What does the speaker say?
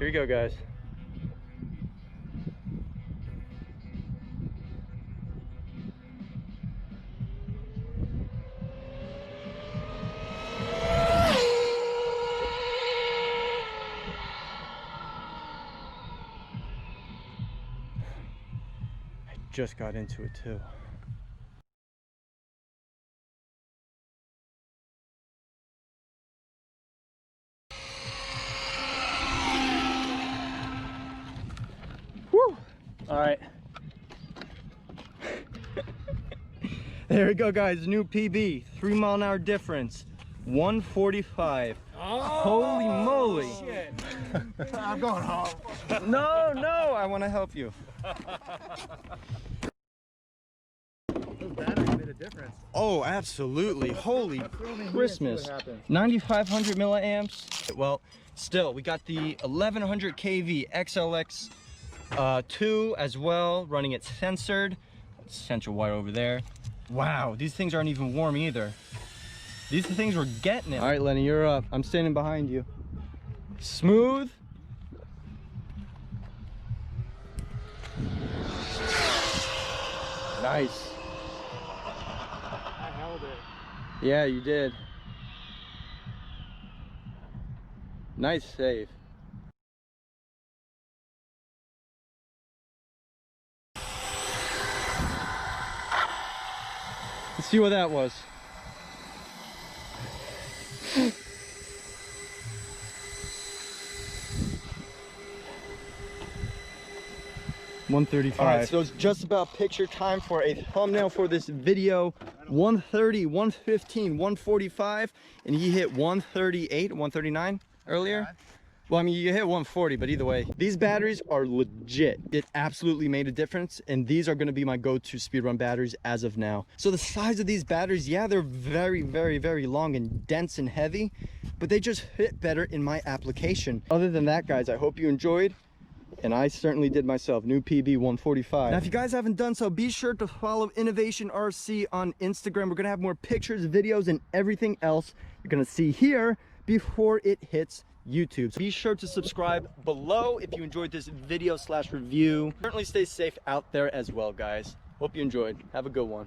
Here you go, guys. I just got into it too. Woo! All right. There we go, guys. New PB, 3 mile an hour difference, 145. Oh, holy moly! Shit. I'm going home. No, no, I want to help you. Those batteries made a difference. Oh, absolutely. Holy Throw me here Christmas. and see what happens. 9500 milliamps. Well, still, we got the 1100 kV XLX 2 as well, running it censored. Central wire over there. Wow, these things aren't even warm either. These things were getting it. All right, Lenny, you're up. I'm standing behind you. Smooth. Nice. I held it. Yeah, you did. Nice save. Let's see what that was. $135. All right, so it's just about picture time for a thumbnail for this video. 130, 115, 145, and he hit 138, 139 earlier. Well, I mean, you hit 140, but either way, these batteries are legit. It absolutely made a difference, and these are gonna be my go-to speedrun batteries as of now. So the size of these batteries, yeah, they're very, very, very long and dense and heavy, but they just fit better in my application. Other than that, guys, I hope you enjoyed. And I certainly did myself. New PB 145. Now, if you guys haven't done so, be sure to follow Innovation RC on Instagram. We're gonna have more pictures, videos, and everything else you're gonna see here before it hits YouTube. So be sure to subscribe below if you enjoyed this video / review. Certainly stay safe out there as well, guys. Hope you enjoyed. Have a good one.